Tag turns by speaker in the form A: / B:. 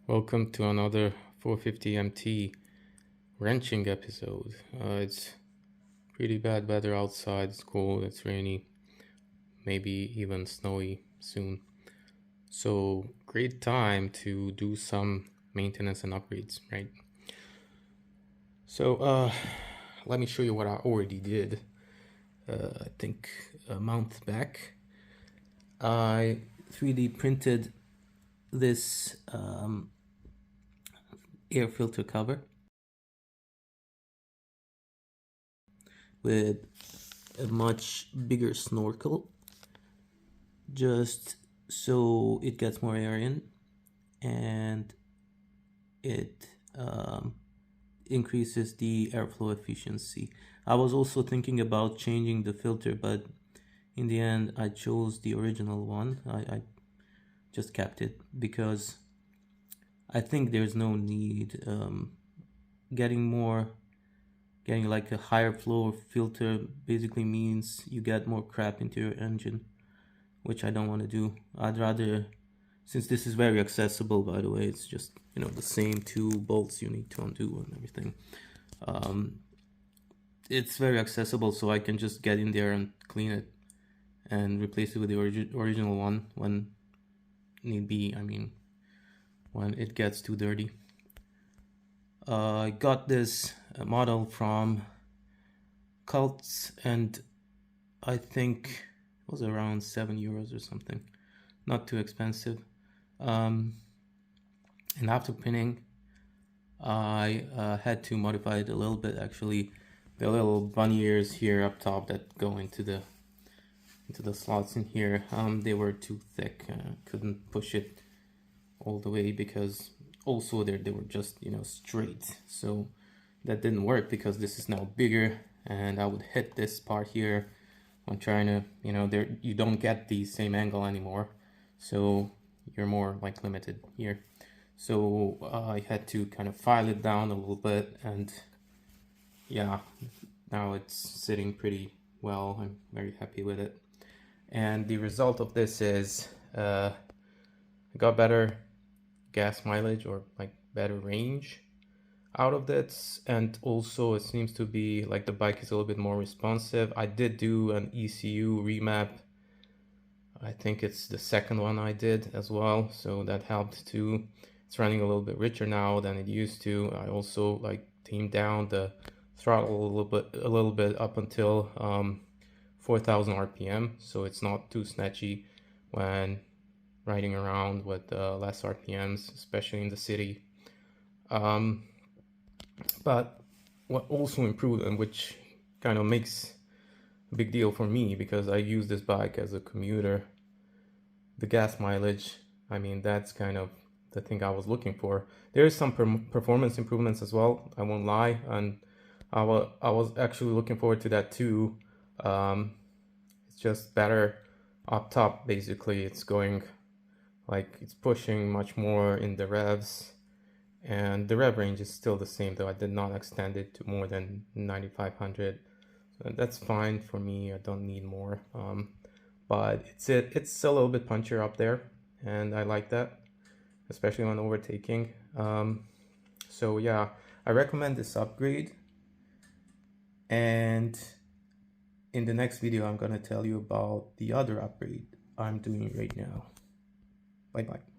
A: Welcome to another 450 MT wrenching episode. It's pretty bad weather outside, it's cold, it's rainy, maybe even snowy soon. So great time to do some maintenance and upgrades, right? So let me show you what I already did. I think a month back. I 3D printed this air filter cover with a much bigger snorkel, just so it gets more air in and it increases the airflow efficiency. I was also thinking about changing the filter, but in the end I chose the original one. I just kept it because I think there's no need. Getting like a higher flow filter basically means you get more crap into your engine, which I don't want to do. I'd rather, since this is very accessible, by the way, it's just, the same two bolts you need to undo and everything. It's very accessible, so I can just get in there and clean it and replace it with the original one when need be. I mean, when it gets too dirty. I got this model from Cults, and I think it was around €7 or something. Not too expensive. And after pinning, I had to modify it a little bit. Actually, the little bunny ears here up top that go into the slots in here, they were too thick. Couldn't push it all the way because also they were just straight, so that didn't work because this is now bigger and I would hit this part here when trying to there you don't get the same angle anymore, so you're more like limited here. So I had to kind of file it down a little bit, and yeah, now it's sitting pretty well. I'm very happy with it, and the result of this is I got better gas mileage, or like better range out of this, and also it seems to be like the bike is a little bit more responsive. I did do an ECU remap. I think it's the second one I did as well, so that helped too. It's running a little bit richer now than it used to. I also like tamed down the throttle a little bit up until 4,000 RPM, so it's not too snatchy when riding around with less RPMs, especially in the city. But what also improved, and which kind of makes a big deal for me because I use this bike as a commuter, the gas mileage. I mean, that's kind of the thing I was looking for. There is some performance improvements as well, I won't lie, and I was actually looking forward to that too. It's just better up top. Basically, it's going like it's pushing much more in the revs, and the rev range is still the same, though I did not extend it to more than 9,500. So that's fine for me. I don't need more. But it's a little bit punchier up there, and I like that, especially when overtaking. So yeah, I recommend this upgrade, and in the next video I'm gonna tell you about the other upgrade I'm doing right now. Bye bye.